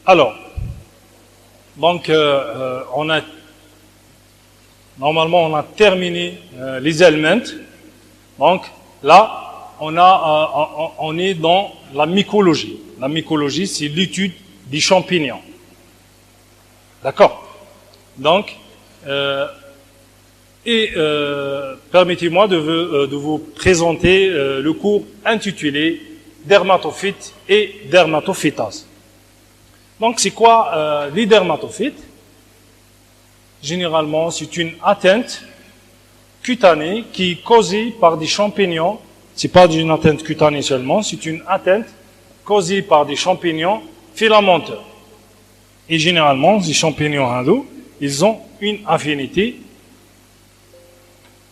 Alors, donc, normalement, on a terminé les éléments. Donc, là, on est dans la mycologie. La mycologie, c'est l'étude des champignons. D'accord? Donc, permettez-moi de vous présenter le cours intitulé Dermatophytes et dermatophytase. Donc, c'est quoi les dermatophytes? Généralement, c'est une atteinte cutanée qui est causée par des champignons. C'est pas une atteinte cutanée seulement, c'est une atteinte causée par des champignons filamenteux. Et généralement, ces champignons hindous, ils ont une affinité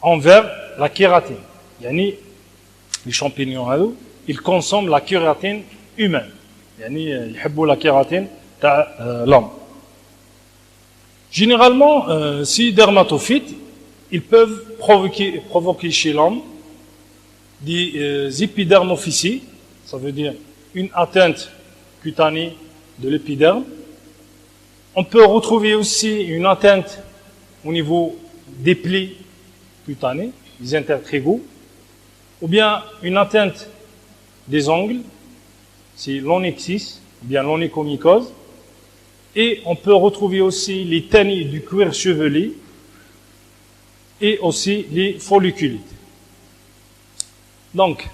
envers la kératine. Yani, les champignons hindous, ils consomment la kératine humaine. Yani, ils aiment la kératine de l'homme. Généralement, ces dermatophytes, ils peuvent provoquer chez l'homme des épidermophysies, ça veut dire une atteinte cutanée de l'épiderme. On peut retrouver aussi une atteinte au niveau des plis cutanés, des intertrigaux, ou bien une atteinte des ongles, c'est l'onyxis, ou bien l'onychomycose. Et on peut retrouver aussi les tanis du cuir chevelu et aussi les folliculites. Donc,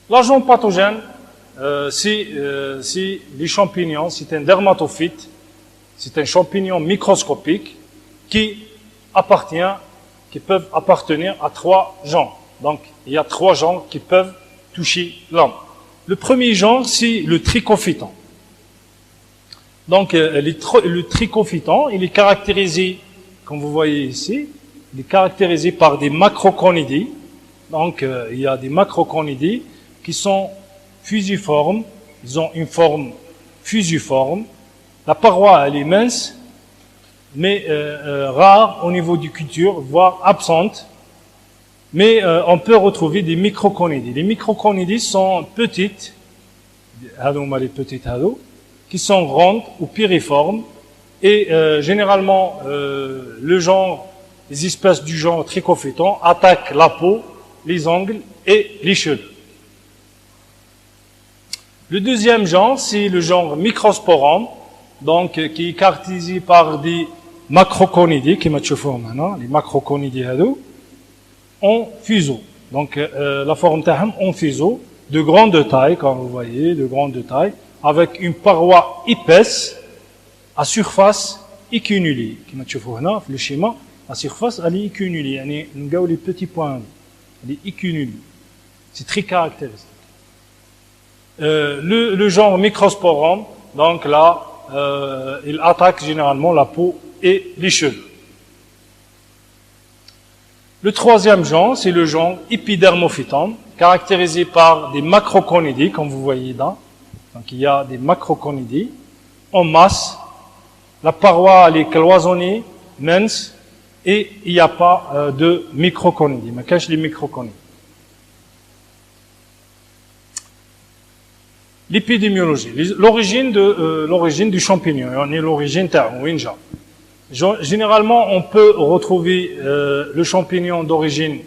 l'agent pathogène, c'est les champignons, c'est un dermatophyte, c'est un champignon microscopique qui peuvent appartenir à 3 genres. Donc, il y a 3 genres qui peuvent toucher l'homme. Le premier genre, c'est le trichophyton. Donc, le trichophyton, il est caractérisé, comme vous voyez ici, il est caractérisé par des macroconidies. Donc, il y a des macroconidies qui sont fusiformes, ils ont une forme fusiforme. La paroi, elle est mince, mais rare au niveau du culture, voire absente. Mais on peut retrouver des microconidies. Les microconidies sont petites, les petites qui sont rondes ou piriformes. Et généralement, les espèces du genre trichophyton attaquent la peau, les ongles et les cheveux. Le deuxième genre, c'est le genre Microsporum, donc qui est caractérisé par des macroconidies, qui maintenant, les macroconidies en fuseau. Donc la forme en fuseau, de grande taille, comme vous voyez, de grande taille, avec une paroi épaisse à surface écunulée. Le schéma, la surface, elle est écunulée. On a les petits points. Elle est écunulée. C'est très caractéristique. Le genre Microsporum, donc là, il attaque généralement la peau et les cheveux. Le troisième genre, c'est le genre Epidermophyton, caractérisé par des macroconidies, comme vous voyez là. Donc il y a des macroconidies en masse. La paroi elle est cloisonnée, mince, et il n'y a pas de microconidies. Mais cache les microconidies. L'épidémiologie, l'origine du champignon, on est l'origine winja. Généralement, on peut retrouver le champignon d'origine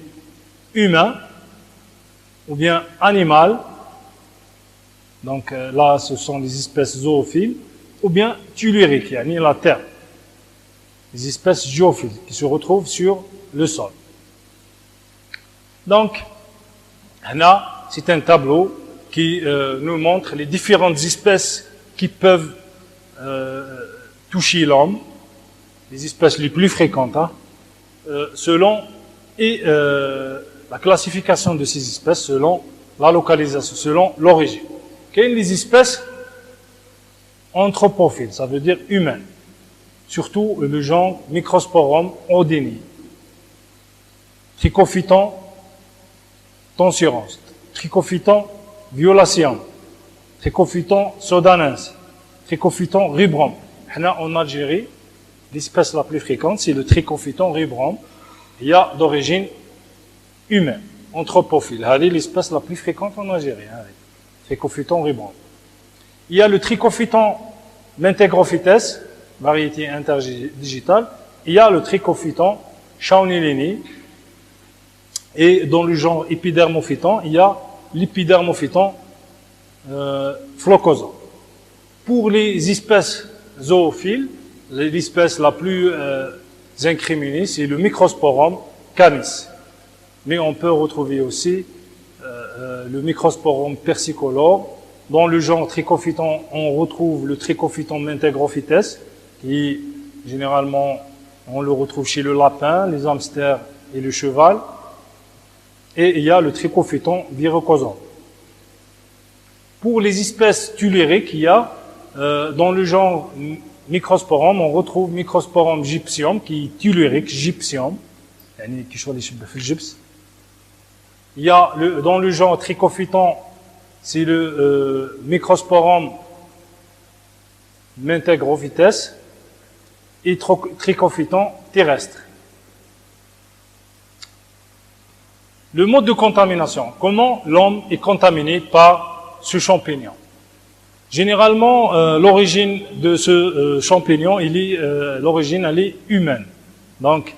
humaine ou bien animale. Donc là, ce sont les espèces zoophiles, ou bien telluriques, yani la terre. Les espèces géophiles qui se retrouvent sur le sol. Donc, là, c'est un tableau qui nous montre les différentes espèces qui peuvent toucher l'homme, les espèces les plus fréquentes, selon la classification de ces espèces, selon la localisation, selon l'origine. Quelles sont les espèces anthropophiles, ça veut dire humaines, surtout le genre Microsporum odini, Trichophyton tonsurans, Trichophyton violation, Trichophyton sodanense, Trichophyton rubrum. En Algérie, l'espèce la plus fréquente, c'est le Trichophyton rubrum. Il y a d'origine humaine, anthropophile. C'est l'espèce la plus fréquente en Algérie. Trichophyton rubrum. Il y a le Trichophyton Mentégrophytes, variété interdigitale. Il y a le trichophyton Shawnee. Et dans le genre épidermophyton, il y a l'épidermophyton Phlocosa. Pour les espèces zoophiles, l'espèce la plus incriminée, c'est le Microsporum canis. Mais on peut retrouver aussi le Microsporum persicolore. Dans le genre Trichophyton, on retrouve le Trichophyton mentégrophytes, qui généralement on le retrouve chez le lapin, les hamsters et le cheval. Et il y a le Trichophyton viricosum. Pour les espèces tulairiques, il y a dans le genre Microsporum, on retrouve Microsporum gypsium, qui est tulairique, gypsium. Il y a dans le genre Trichophyton, c'est le Microsporum mentégrophytes et Trichophyton terrestre. Le mode de contamination. Comment l'homme est contaminé par ce champignon? Généralement, l'origine de ce champignon, l'origine, elle est humaine. Donc,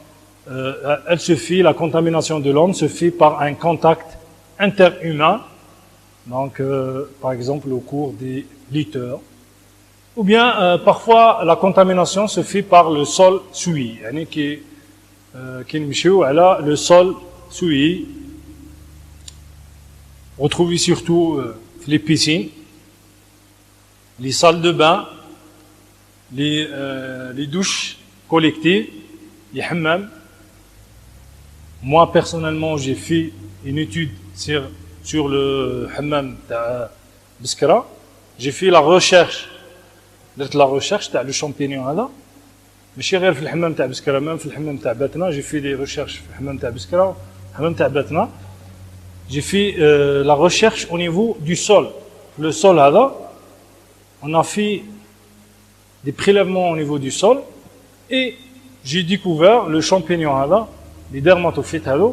la contamination de l'homme se fait par un contact interhumain. Donc, par exemple, au cours des litteurs. Ou bien, parfois, la contamination se fait par le sol souillé. Le sol souillé. Retrouvé surtout les piscines, les salles de bain, les douches collectives, les hammams. Moi, personnellement, j'ai fait une étude sur le hammam de Biskra. J'ai fait la recherche de le champignon là. ماشي غير في الحمام تاع بسكرة، même في الحمام تاع باتنا. J'ai fait des recherches في الحمام تاع بسكرة، الحمام تاع باتنا. J'ai fait la recherche au niveau du sol. Le sol là, on a fait des prélèvements au niveau du sol et j'ai découvert le champignon là, les dermatophytes là,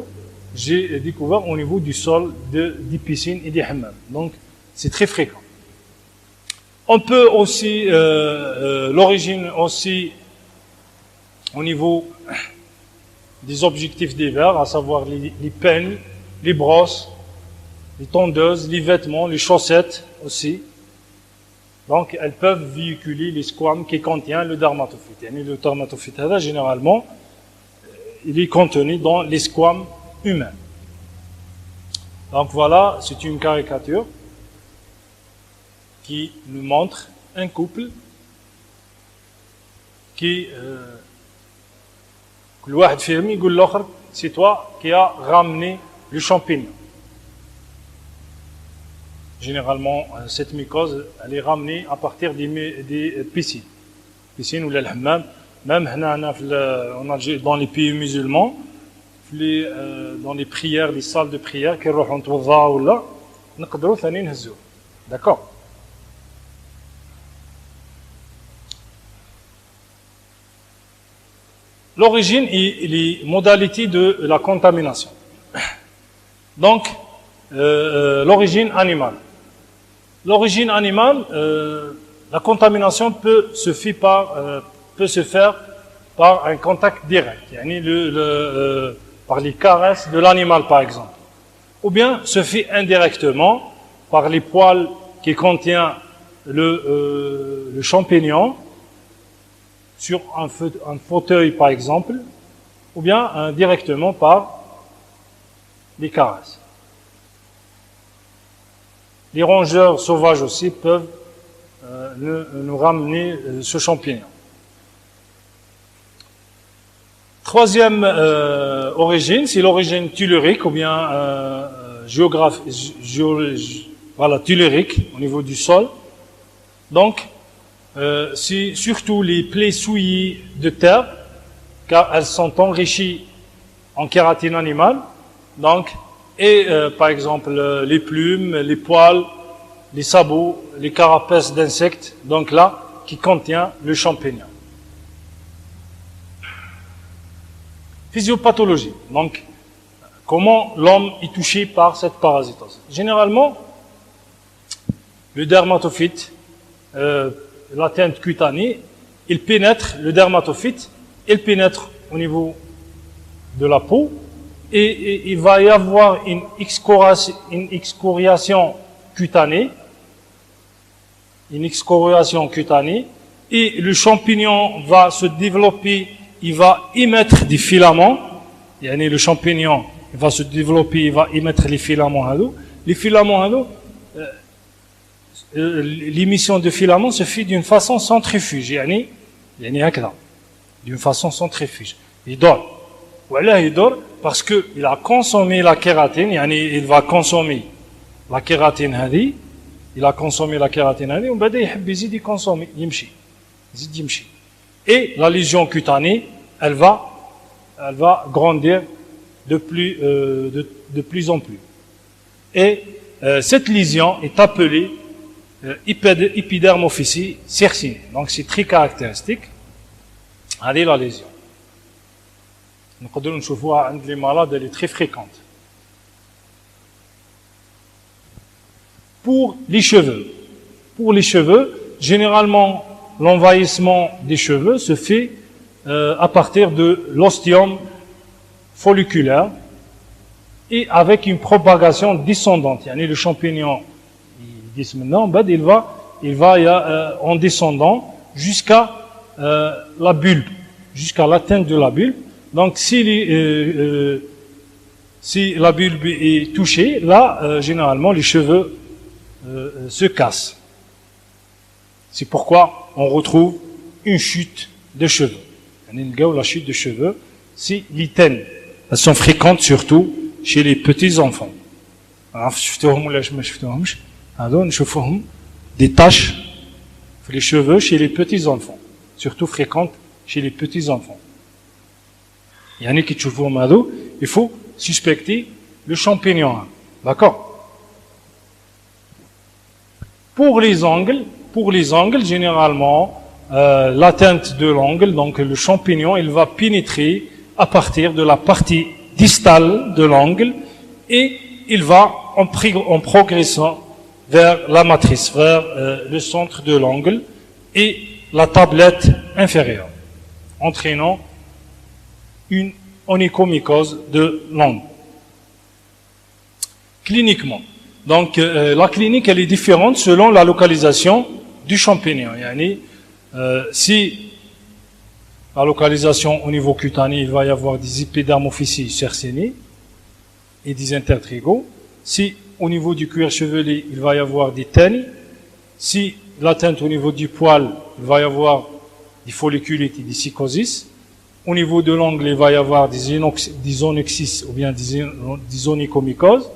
j'ai découvert au niveau du sol des piscines et des hammams. Donc c'est très fréquent. On peut aussi l'origine aussi au niveau des objectifs d'hiver, à savoir les peignes, les brosses, les tondeuses, les vêtements, les chaussettes aussi. Donc, elles peuvent véhiculer les squames qui contiennent le dermatophyte. Et le dermatophyte, généralement, il est contenu dans les squames humains. Donc voilà, c'est une caricature qui nous montre un couple qui c'est toi qui as ramené le champignon. Généralement, cette mycose, elle est ramenée à partir des piscines. Piscines ou les hammams. Même dans les pays musulmans, dans les prières, les salles de prière, d'accord. L'origine et les modalités de la contamination. Donc, l'origine animale. L'origine animale, la contamination peut se faire par un contact direct, par les caresses de l'animal par exemple, ou bien se fait indirectement par les poils qui contiennent le champignon sur un fauteuil par exemple, ou bien directement par les caresses. Les rongeurs sauvages aussi peuvent nous ramener ce champignon. Troisième origine, c'est l'origine tellurique ou bien tellurique au niveau du sol. Donc, c'est surtout les plaies souillées de terre, car elles sont enrichies en kératine animale. Donc, par exemple les plumes, les poils, les sabots, les carapaces d'insectes, donc là, qui contient le champignon. Physiopathologie. Donc, comment l'homme est touché par cette parasitose? Généralement, le dermatophyte la teinte cutanée, il pénètre le dermatophyte, il pénètre au niveau de la peau, et il va y avoir une excoriation cutanée, et le champignon va se développer, il va émettre des filaments, le champignon il va se développer, il va émettre les filaments. Les filaments, l'émission de filaments se fait d'une façon centrifuge, d'une façon centrifuge. Il dort. Voilà, il dort parce qu'il a consommé la kératine, il va consommer la kératine, il a consommé la kératine, et on va dire consommer, et la lésion cutanée, elle va grandir de plus en plus. Et cette lésion est appelée épidermophysie cercinée. Donc c'est très caractéristique. Allez, la lésion. Nous pouvons voir que les malades, elle est très fréquente. Pour les cheveux, généralement, l'envahissement des cheveux se fait à partir de l'ostium folliculaire et avec une propagation descendante. Le champignon, il va en descendant jusqu'à la bulbe, jusqu'à l'atteinte de la bulbe. Donc si la bulbe est touchée, là, généralement, les cheveux se cassent. C'est pourquoi on retrouve une chute de cheveux. La chute de cheveux, c'est l'itène. Elles sont fréquentes surtout chez les petits enfants. Des taches sur les cheveux chez les petits enfants, surtout fréquentes chez les petits enfants. Il faut suspecter le champignon. D'accord? Pour les ongles, généralement, l'atteinte de l'ongle, donc le champignon, il va pénétrer à partir de la partie distale de l'ongle et il va en progressant vers la matrice, vers le centre de l'ongle et la tablette inférieure, entraînant une onychomycose de l'ongle. Cliniquement, donc la clinique elle est différente selon la localisation du champignon. Si la localisation au niveau cutané, il va y avoir des épidermophysies cercinées et des intertrigaux. Si au niveau du cuir chevelu, il va y avoir des taines. Si l'atteinte au niveau du poil, il va y avoir des folliculites et des psychosis. Au niveau de l'ongle, il va y avoir des onyxis ou bien des onychomycoses.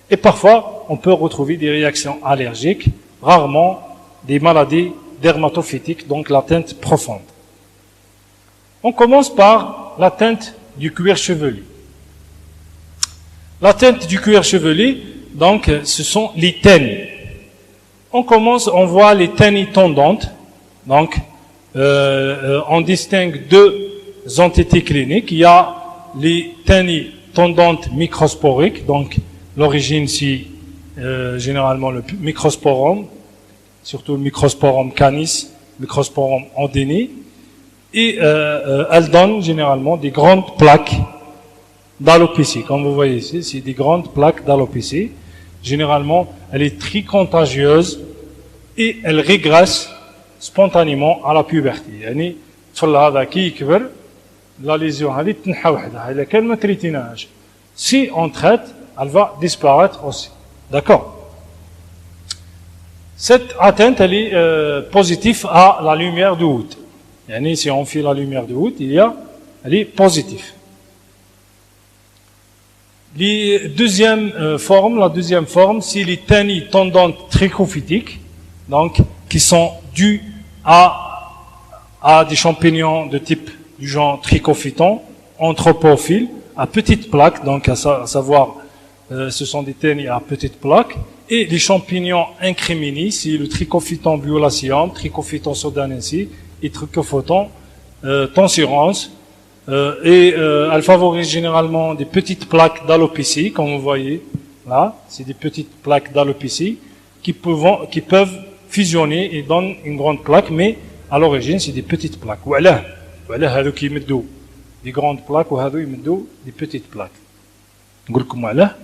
Et parfois, on peut retrouver des réactions allergiques, rarement des maladies dermatophytiques, donc l'atteinte profonde. On commence par l'atteinte du cuir chevelu. L'atteinte du cuir chevelu, donc, ce sont les taines. On voit les taines tendantes. Donc, on distingue deux entités cliniques. Il y a les taines tendantes microsporiques. Donc, l'origine, c'est généralement le microsporum, surtout le microsporum canis, microsporum andini. Et elle donne généralement des grandes plaques d'alopécie. Comme vous voyez ici, c'est des grandes plaques d'alopécie. Généralement, elle est très contagieuse et elle régresse spontanément à la puberté. يعني الطفل هذا كي يكبر la lésion هذه تنحى وحدها. إذا كان ما تريتيناهاش, si on traite, elle va disparaître aussi. D'accord? Cette atteinte, elle est positive à la lumière de Hoodt. Si on fait la lumière de Hoodt, elle est positive. La deuxième forme, c'est les taines tendantes trichophytiques, donc qui sont dues à des champignons de type du genre trichophyton, anthropophile, à petites plaques, donc à savoir, ce sont des taines à petites plaques, et les champignons incriminés, c'est le Trichophyton violaceum, Trichophyton sudanensis et Trichophyton tonsurans. Elle favorise généralement des petites plaques d'alopécie, comme vous voyez là, c'est des petites plaques d'alopécie qui peuvent fusionner et donnent une grande plaque, mais à l'origine, c'est des petites plaques. Voilà, هذو كيمدوا des grandes plaques, وهذو يمدوا des petites plaques. نقول لكم علاه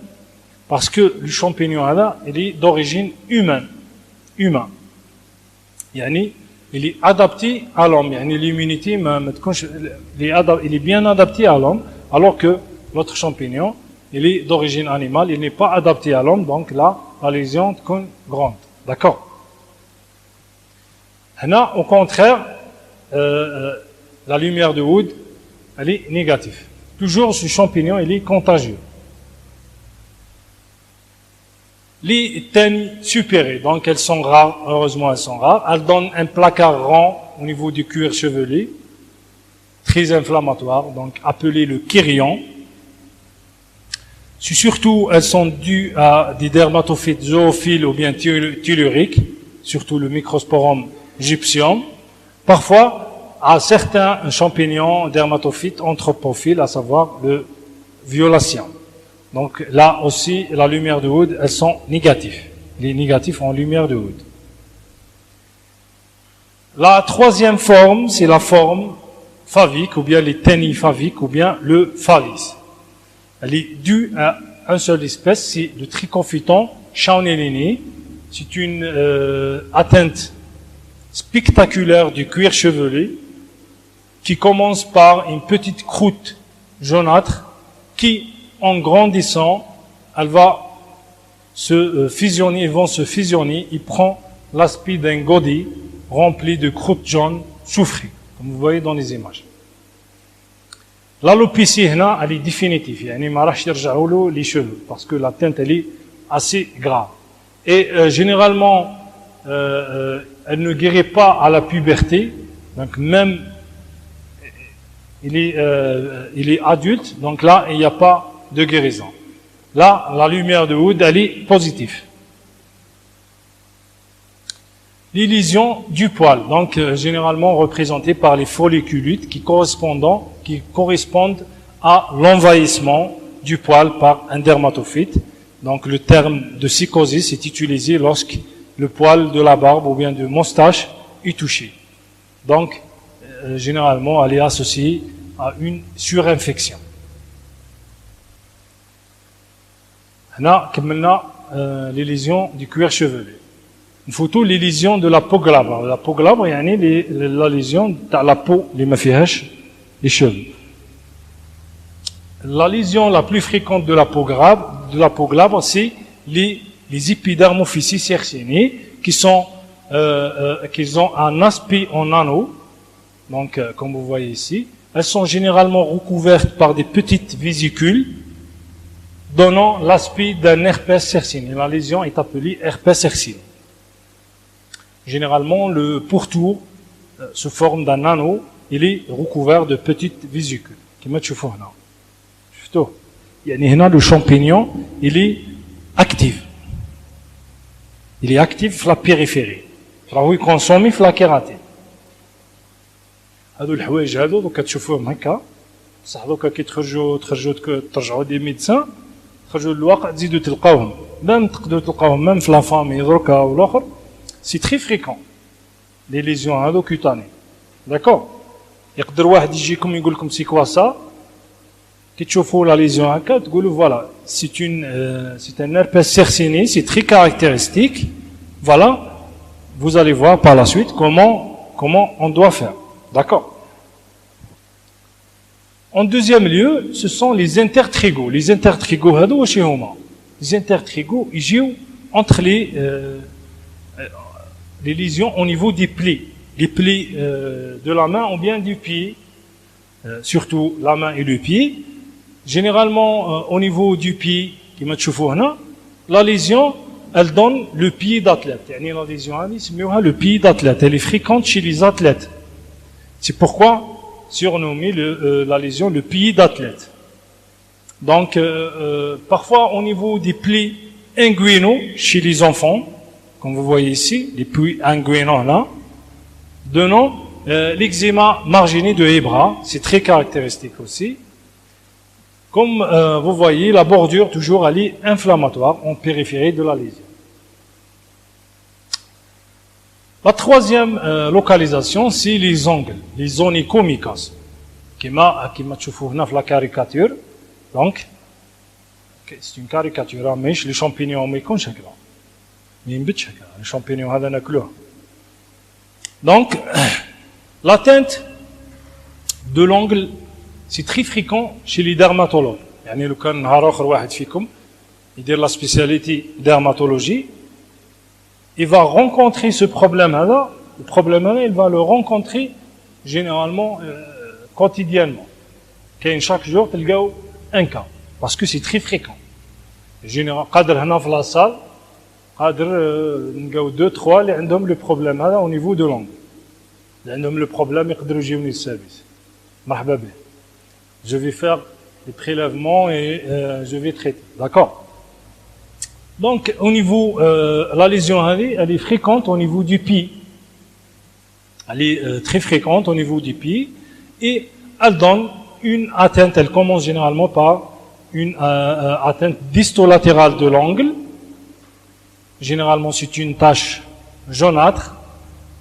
parce que le champignon là, il est d'origine humaine. يعني il est adapté à l'homme. يعني l'immunité il est bien adapté à l'homme, alors que l'autre champignon, il est d'origine animale, il n'est pas adapté à l'homme, donc là, la lésion est grande. D'accord? Là, au contraire, la lumière de Wood, elle est négative. Toujours ce champignon, il est contagieux. Les tennes supérées, donc elles sont rares, heureusement elles sont rares. Elles donnent un placard rond au niveau du cuir chevelu, très inflammatoire, donc appelé le chirion. Surtout, elles sont dues à des dermatophytes zoophiles ou bien telluriques, surtout le Microsporum gypsium. Parfois, à certains champignons dermatophytes anthropophiles, à savoir le violacien. Donc là aussi, la lumière de Wood, elles sont négatives. Les négatifs en lumière de Wood. La troisième forme, c'est la forme favique, ou bien les tennis faviques, ou bien le phalis. Elle est due à une seule espèce, c'est le Trichophyton shawnellini. C'est une atteinte spectaculaire du cuir chevelu qui commence par une petite croûte jaunâtre qui, en grandissant, elle va se fusionner, ils vont se fusionner, il prend l'aspect d'un godille rempli de croûte jaune soufrée, comme vous voyez dans les images. L'alopécie, elle est définitive, yani ma rax yarja'u les cheveux, parce que la teinte, elle est assez grave. Et généralement, elle ne guérit pas à la puberté, donc même il est adulte, donc là, il n'y a pas de guérison. Là, la lumière de Wood, elle est positive. Les lésions du poil, donc généralement représentées par les folliculites qui correspondent à l'envahissement du poil par un dermatophyte. Donc le terme de psychosis est utilisé lorsque le poil de la barbe ou bien de moustache est touché. Donc généralement, elle est associée à une surinfection. Là, les lésions du cuir chevelu. Une photo, les lésions de la peau glabre. La peau glabre, yani la lésion de la peau, les cheveux. La lésion la plus fréquente de la peau glabre, c'est les épidermophysis cercinés qui ont un aspect en anneau. Donc, comme vous voyez ici, elles sont généralement recouvertes par des petites vésicules donnant l'aspect d'un herpès cerciné. La lésion est appelée herpès cerciné. Généralement, le pourtour se forme d'un anneau, il est recouvert de petites vésicules. Comme tu vois là. Le champignon, il est actif. Il est actif sur la périphérie. Il consomme sur la kératine. هذو الحوايج هذو دوكا تشوفوهم هكا بصح دوكا كي ترجعوا دي ميدسان تخرجوا للواقع تزيدوا تلقاوهم تقدروا تلقاوهم ميم في لا فامي دركا والاخر سي تري فريكون لي ليزيون هذو كوتاني داكور يقدر واحد يجيكم يقول لكم سي كوا سا كي تشوفوا لا ليزيون هكا تقولوا فوالا سي ان herpès cerciné c'est très caractéristique voilà vous allez voir par la suite comment on doit faire. D'accord. En deuxième lieu, ce sont les intertrigaux. Les intertrigaux, les intertrigaux, ils jouent entre les lésions au niveau des plis. Les plis de la main ou bien du pied, surtout la main et le pied. Généralement, au niveau du pied, la lésion, elle donne le pied d'athlète. La lésion, le pied d'athlète. Elle est fréquente chez les athlètes. C'est pourquoi surnommé la lésion le pied d'athlète. Donc, parfois au niveau des plis inguinaux chez les enfants, comme vous voyez ici, les plis inguinaux là, donnant l'eczéma marginé de Hebra, c'est très caractéristique aussi. Comme vous voyez, la bordure toujours elle est inflammatoire en périphérie de la lésion. La troisième localisation, c'est les angles, les onychomycoses. كما تشوفوا هنا في la caricature. Donc, c'est une caricature, mais les champignons ما يكونش هكذا. ما ينبتش هكذا. Les champignons هذا ناكلوه. Donc, l'atteinte de l'angle, c'est très fréquent chez les dermatologues. يعني لو كان نهار آخر واحد فيكم يدير la spécialité dermatologie, il va rencontrer ce problème là, le problème là, il va le rencontrer généralement quotidiennement. Chaque jour, tu as un cas, parce que c'est très fréquent. Généralement, قادر هنا في la salle, قادر نلقاو 2-3 اللي عندهم le problème هذا au niveau de l'angle. اللي عندهم le problème يقدروا يجيوني للسيرفيس. مرحبا به. Je vais faire les prélèvements et je vais traiter. D'accord? Donc, au niveau, la lésion, elle est fréquente au niveau du pied. Elle est très fréquente au niveau du pied. Et elle donne une atteinte, elle commence généralement par une atteinte distolatérale de l'angle. Généralement, c'est une tache jaunâtre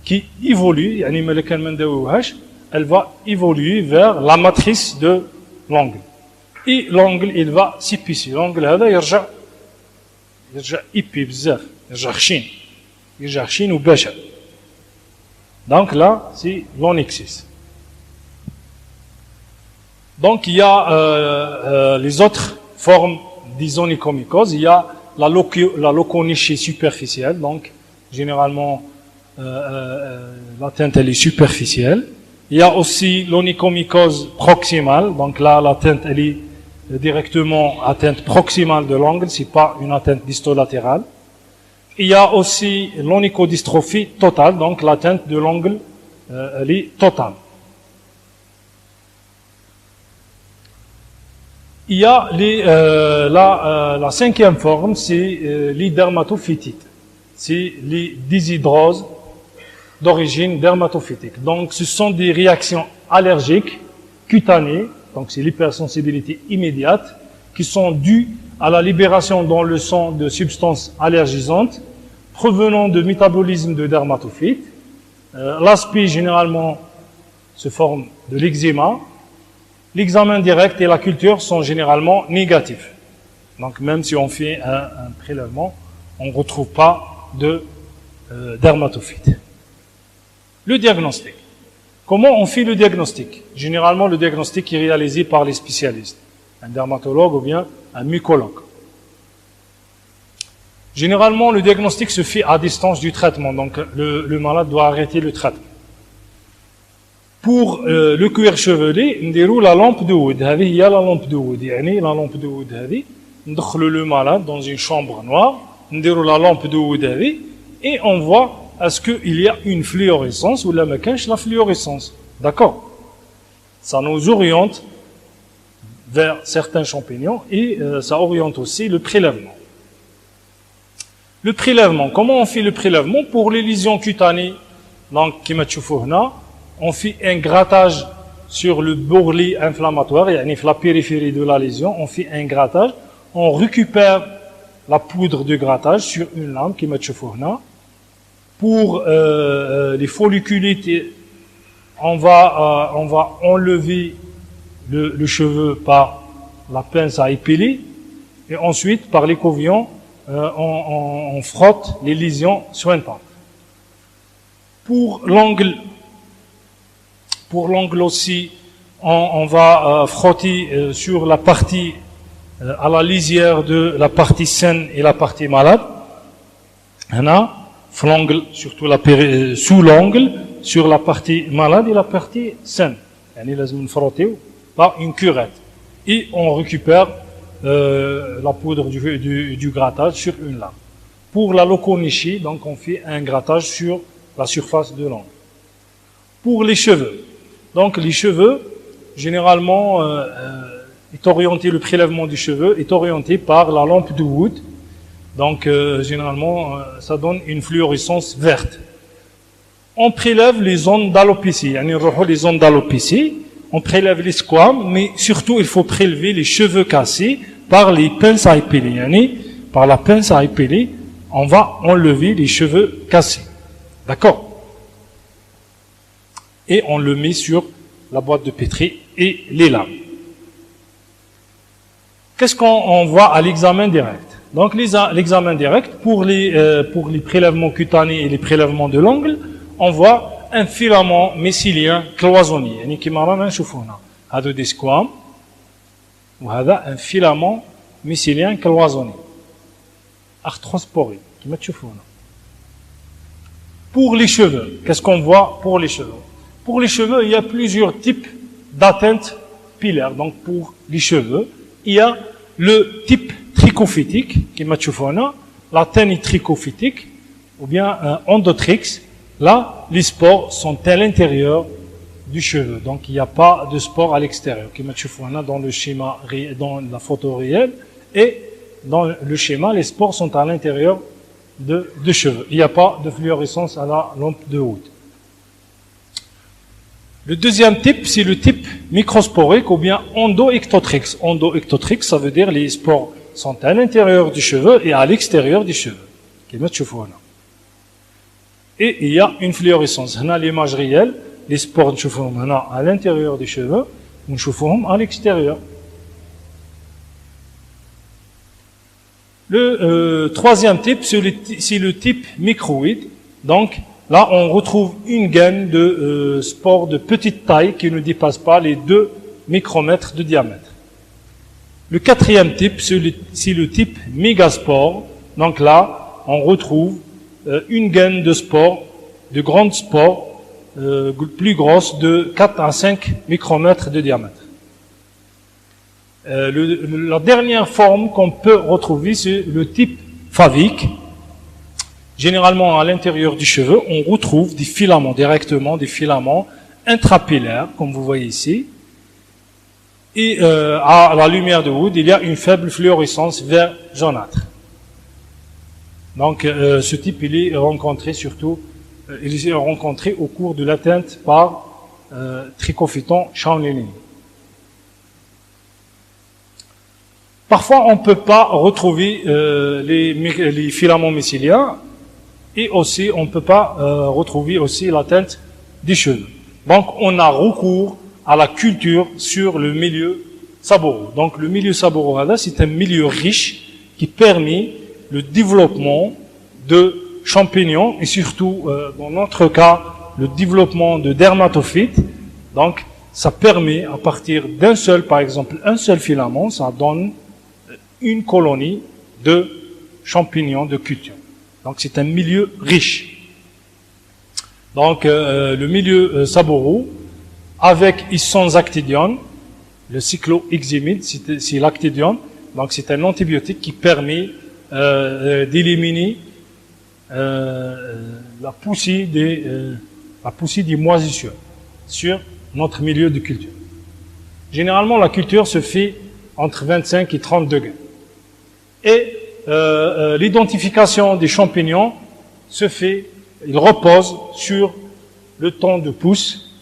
qui évolue, elle va évoluer vers la matrice de l'angle. Et l'angle, il va s'épicer. L'angle, يرجع إيبي بزاف يرجع خشين وبشع. Donc là c'est l'onyxis. Donc il y a les autres formes d'isonychomycose. Il y a la loconichie superficielle. Donc généralement l'atteinte elle est superficielle. Il y a aussi l'onychomycose proximale. Donc là l'atteinte elle est directement atteinte proximale de l'angle, c'est pas une atteinte distolatérale. Il y a aussi l'onychodystrophie totale, donc l'atteinte de l'angle elle est totale. Il y a la cinquième forme, c'est les dermatophytites. C'est les déshydroses d'origine dermatophytique. Donc ce sont des réactions allergiques cutanées. Donc c'est l'hypersensibilité immédiate qui sont dues à la libération dans le sang de substances allergisantes provenant de métabolisme de dermatophytes. L'aspect généralement se forme de l'eczéma. L'examen direct et la culture sont généralement négatifs. Donc même si on fait un prélèvement, on ne retrouve pas de dermatophytes. Le diagnostic. Comment on fait le diagnostic? Généralement, le diagnostic est réalisé par les spécialistes, un dermatologue ou bien un mycologue. Généralement, le diagnostic se fait à distance du traitement, donc le malade doit arrêter le traitement. Pour le cuir chevelu, on déroule la lampe de Wood. Il y a la lampe de Wood. La lampe de Wood, on déroule le malade dans une chambre noire, on déroule la lampe de Wood et on voit est-ce qu'il y a une fluorescence ou la fluorescence. D'accord? Ça nous oriente vers certains champignons et ça oriente aussi le prélèvement. Le prélèvement, comment on fait le prélèvement? Pour les lésions cutanées, donc, on fait un grattage sur le bourrelet inflammatoire, et la périphérie de la lésion, on fait un grattage, on récupère la poudre de grattage sur une lame qui m'a Pour les folliculites, on va enlever le cheveu par la pince à épiler et ensuite par l'écouvillon on frotte les lésions suintantes. Pour l'angle aussi, on va frotter sur la partie à la lisière de la partie saine et la partie malade. L'angle, surtout sous l'angle, sur la partie malade et la partie saine. Il faut frotter par une curette. Et on récupère la poudre du grattage sur une lame. Pour la loconichie, donc on fait un grattage sur la surface de l'angle. Pour les cheveux, donc les cheveux, généralement, le prélèvement du cheveu est orienté par la lampe de Wood. Donc, généralement, ça donne une fluorescence verte. On prélève les zones d'alopécie. Les zones d'alopécie, on prélève les squames, mais surtout, il faut prélever les cheveux cassés par les pinces à épiler. Par la pince à épiler, on va enlever les cheveux cassés. D'accord? et on le met sur la boîte de pétri et les lames. Qu'est-ce qu'on voit à l'examen direct? Donc l'examen direct, pour les prélèvements cutanés et les prélèvements de l'ongle, on voit un filament mycélien cloisonné. يعني كما رانا نشوفوا هنا هذا دي سكوام وهذا un filament mycélien cloisonné arthrosporé كما تشوفوا هنا. Pour les cheveux, qu'est-ce qu'on voit pour les cheveux? Pour les cheveux, il y a plusieurs types d'atteintes pilaires. Donc pour les cheveux, il y a le type trichophytique, qui m'a l'atteinte trichophytique, ou bien endotrix. Là, les spores sont à l'intérieur du cheveu. Donc il n'y a pas de spores à l'extérieur, qui m'a dans le schéma, dans la photo réelle, et dans le schéma, les spores sont à l'intérieur de cheveux. Il n'y a pas de fluorescence à la lampe de Wood. Le deuxième type, c'est le type microsporique ou bien endoectotrix. Endoectotrix, ça veut dire les spores sont à l'intérieur du cheveu et à l'extérieur du cheveu. Et il y a une fluorescence. On a l'image réelle, les spores à l'intérieur du cheveu, on à l'extérieur. Le troisième type, c'est le type microïde. Donc, là, on retrouve une gaine de spores de petite taille qui ne dépasse pas les 2 micromètres de diamètre. Le quatrième type, c'est le type mégaspore. Donc là, on retrouve une gaine de spores, de grandes spores, plus grosses, de 4 à 5 micromètres de diamètre. La dernière forme qu'on peut retrouver, c'est le type favique. Généralement, à l'intérieur du cheveu, on retrouve des filaments, directement des filaments intrapillaires, comme vous voyez ici. Et à la lumière de Wood, il y a une faible fluorescence vert jaunâtre. Donc, ce type, il est rencontré surtout, il est rencontré au cours de l'atteinte par Trichophyton shawnlini. Parfois, on ne peut pas retrouver les filaments mycéliens. Et aussi, on ne peut pas retrouver aussi l'atteinte des cheveux. Donc, on a recours à la culture sur le milieu saboureux. Donc, le milieu saboureux, c'est un milieu riche qui permet le développement de champignons et surtout, dans notre cas, le développement de dermatophytes. Donc, ça permet, à partir d'un seul, par exemple, un seul filament, ça donne une colonie de champignons de culture. Donc c'est un milieu riche. Donc le milieu saboureux, avec et sans actidione, le cycloheximide, c'est l'actidione, donc c'est un antibiotique qui permet d'éliminer la poussée des moisissures sur notre milieu de culture. Généralement, la culture se fait entre 25 et 30 degrés. Et l'identification des champignons se fait, il repose sur le temps de pousse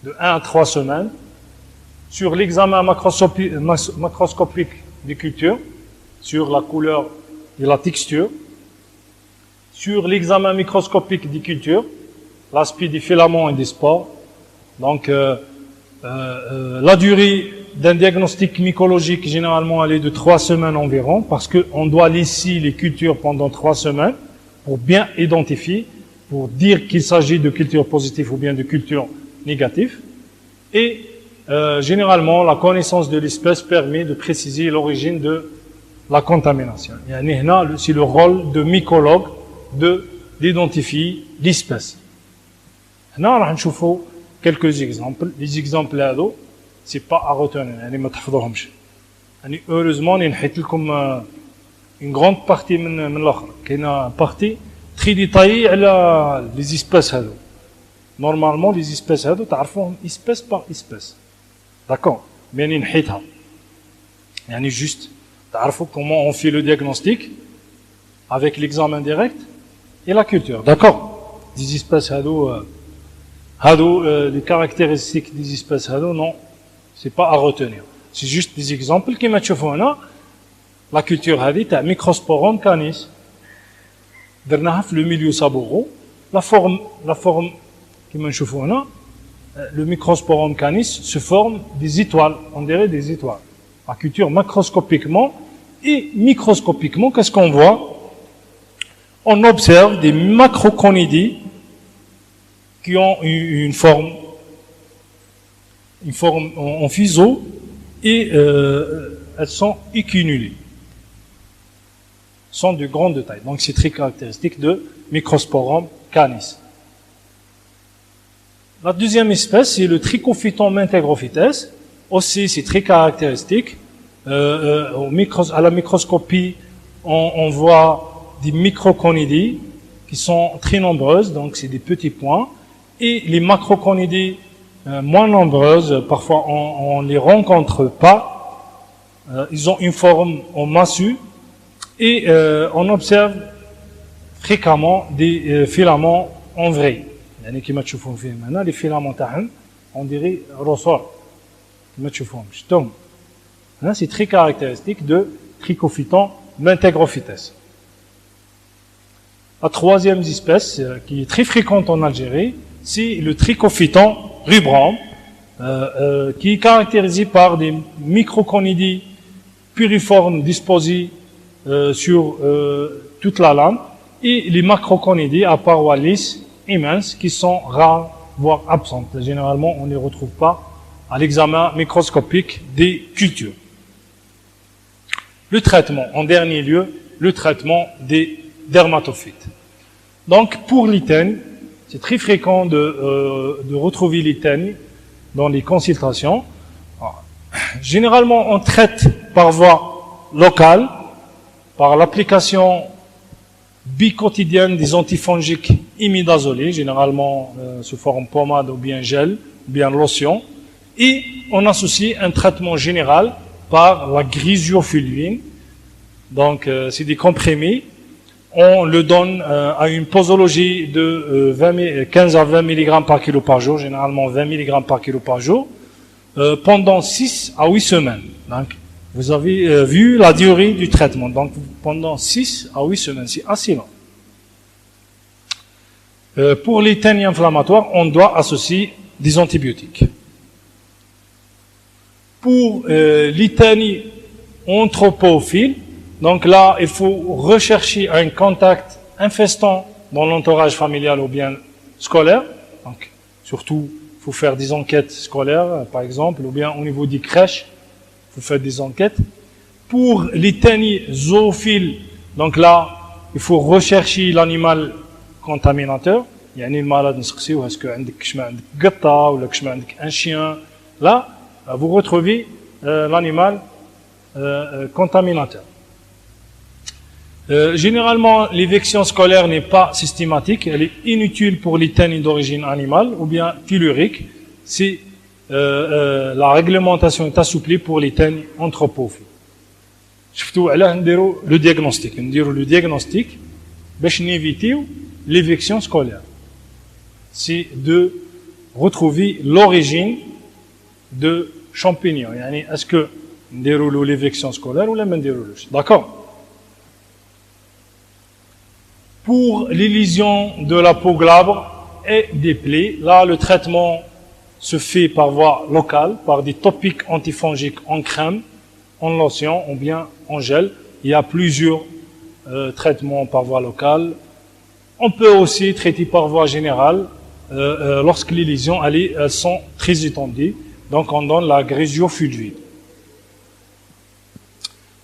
de 1 à 3 semaines, sur l'examen macroscopique des cultures, sur la couleur et la texture, sur l'examen microscopique des cultures, l'aspect des filaments et des spores. Donc, la durée d'un diagnostic mycologique, généralement, elle est de 3 semaines environ, parce qu'on doit laisser les cultures pendant 3 semaines pour bien identifier, pour dire qu'il s'agit de cultures positives ou bien de cultures négatives. Et généralement, la connaissance de l'espèce permet de préciser l'origine de la contamination. C'est le rôle de mycologue d'identifier l'espèce. Là, on va voir quelques exemples. Les exemples là, c'est pas à retenir, يعني ما تحفظوهمش. يعني heureusement نحيت لكم une grande partie من الاخر. كاينه partie très détaillée على les espèces هذو. Normalement les espèces هذو تعرفوهم espèce par espèce. D'accord. Mais نحيتها. يعني juste تعرفوا comment on fait le diagnostic avec l'examen direct et la culture. D'accord. Les espèces هذو les caractéristiques des espèces هذو non. C'est pas à retenir. C'est juste des exemples qui m'atchouffent là. La culture هذه تاع Microsporum canis. درناها في le milieu saboureux. La forme qui m'atchouffent là. le Microsporum canis se forme des étoiles, on dirait des étoiles. À culture macroscopiquement et microscopiquement, qu'est-ce qu'on voit? On observe des macroconidies qui ont une forme en fuseau et elles sont équinulées, sont de grande taille. Donc c'est très caractéristique de Microsporum canis. La deuxième espèce, c'est le Trichophyton mentégrophytes. Aussi, c'est très caractéristique. À la microscopie, on voit des microconidies qui sont très nombreuses, donc c'est des petits points. Et les macroconidies moins nombreuses, parfois on les rencontre pas. Ils ont une forme en massue et on observe fréquemment des filaments en vrai. يعني كما تشوفون فيهم هنا les filaments تاعهم on dirait ressort كما تشوفون شفتهم هنا c'est très caractéristique de Trichophyton mentégrophytes. La troisième espèce qui est très fréquente en Algérie, c'est le Trichophyton rubrum qui est caractérisé par des microconidies piriformes disposées sur toute la lame et les macroconidies à parois lisses immenses qui sont rares, voire absentes. Généralement, on ne les retrouve pas à l'examen microscopique des cultures. Le traitement, en dernier lieu, le traitement des dermatophytes. Donc, pour l'itène, c'est très fréquent de retrouver l'itène dans les consultations. Généralement, on traite par voie locale, par l'application biquotidienne des antifongiques imidazolés, généralement sous forme pommade ou bien gel, ou bien lotion, et on associe un traitement général par la grisiophuluine. Donc c'est des comprimés, on le donne à une posologie de 15 à 20 mg par kilo par jour, généralement 20 mg par kilo par jour, pendant 6 à 8 semaines. Donc, vous avez vu la durée du traitement. Donc, pendant 6 à 8 semaines, c'est assez long. Pour les ténies inflammatoires, on doit associer des antibiotiques. Pour les ténies anthropophiles, donc là, il faut rechercher un contact infestant dans l'entourage familial ou bien scolaire. Donc, surtout, il faut faire des enquêtes scolaires, par exemple, ou bien au niveau des crèches. Vous faites des enquêtes. Pour les ténies zoophiles, donc là, il faut rechercher l'animal contaminateur. يعني المرض نسقسيو est-ce que عندك كشما عندك قطة ولا كشما عندك un chien. Là, vous retrouvez l'animal contaminateur. Généralement, l'éviction scolaire n'est pas systématique, elle est inutile pour les ténies d'origine animale ou bien tellurique. C'est la réglementation est assouplie pour les ténies anthropophiles. شفتوا علاه نديروا لو ديagnostic نديروا لو ديagnostic باش نيفيتيو l'éviction scolaire. C'est de retrouver l'origine de champignons. يعني est-ce que نديروا له l'éviction scolaire ou la ما نديروش. D'accord. Pour les lésions de la peau glabre et des plaies, là le traitement se fait par voie locale, par des topiques antifongiques en crème, en lotion ou bien en gel. Il y a plusieurs traitements par voie locale. On peut aussi traiter par voie générale lorsque les lésions elles sont très étendues. Donc on donne la grisiophulvine.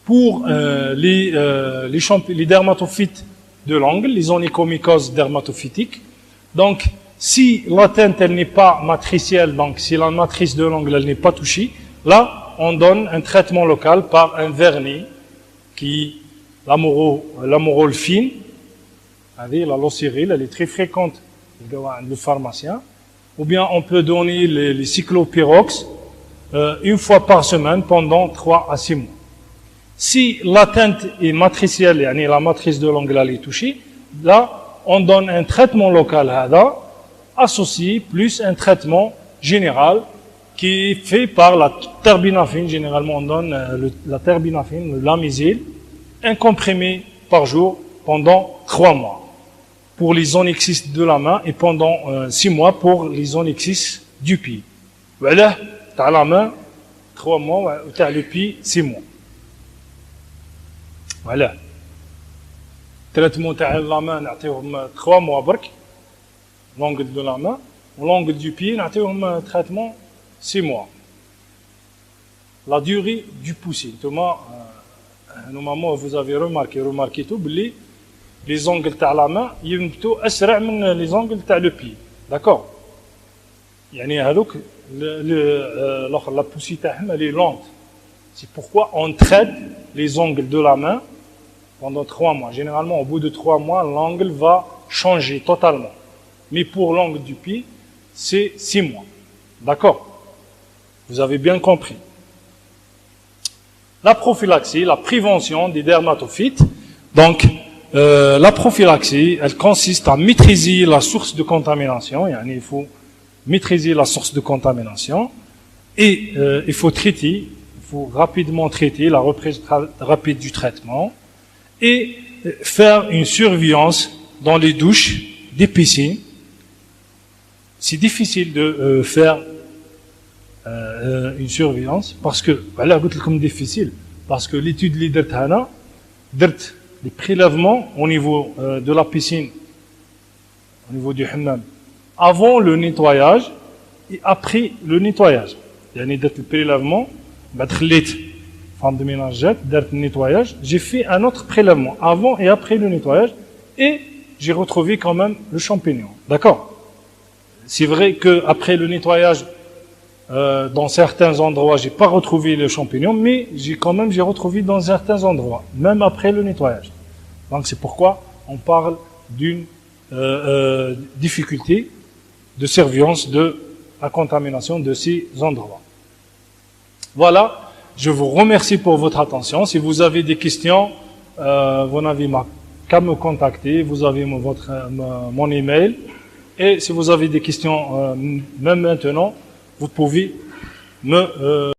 Pour les dermatophytes de l'angle, les onychomycoses dermatophytiques, donc si l'atteinte elle n'est pas matricielle, donc si la matrice de l'angle elle n'est pas touchée, là on donne un traitement local par un vernis qui l'amorolfine, la locyril, elle est très fréquente le pharmacien, ou bien on peut donner les cyclopyrox une fois par semaine pendant 3 à 6 mois. Si l'atteinte est matricielle, la matrice de l'angle elle est touchée, là on donne un traitement local associé plus un traitement général qui est fait par la terbinafine. Généralement on donne la terbinafine, le Lamisil, un comprimé par jour pendant 3 mois pour les onyxis de la main et pendant 6 mois pour les onyxis du pied. Voilà, t'as la main, 3 mois, ou t'as le pied, 6 mois. Voilà. Traitement de la main, نعطيوهم 3 mois برك. L'angle de la main, l'angle du pied, نعطيوهم traitement 6 mois. La durée du poussé. Normalement, vous avez remarqué tout, les angles de la main, ils sont plutôt أسرع من les angles de le pied. D'accord? يعني هذوك la poussée تاعهم elle est lente. C'est pourquoi on traite les angles de la main pendant 3 mois. Généralement, au bout de 3 mois, l'angle va changer totalement. Mais pour l'angle du pied, c'est 6 mois. D'accord? Vous avez bien compris. La prophylaxie, la prévention des dermatophytes. Donc, la prophylaxie, elle consiste à maîtriser la source de contamination. Il faut maîtriser la source de contamination et il faut traiter, il faut rapidement traiter la reprise rapide du traitement et faire une surveillance dans les douches des piscines. C'est difficile de faire une surveillance parce que, voilà, comme difficile, parce que l'étude les prélèvements au niveau de la piscine, au niveau du hammam, avant le nettoyage et après le nettoyage. Il y a le prélèvement, femme de ménage, le nettoyage, j'ai fait un autre prélèvement avant et après le nettoyage et j'ai retrouvé quand même le champignon. D'accord? C'est vrai qu'après le nettoyage, dans certains endroits, j'ai pas retrouvé le champignon, mais j'ai retrouvé dans certains endroits, même après le nettoyage. Donc c'est pourquoi on parle d'une difficulté de surveillance de la contamination de ces endroits. Voilà, je vous remercie pour votre attention. Si vous avez des questions, vous n'avez qu'à me contacter. Vous avez mon email. Et si vous avez des questions, même maintenant, vous pouvez me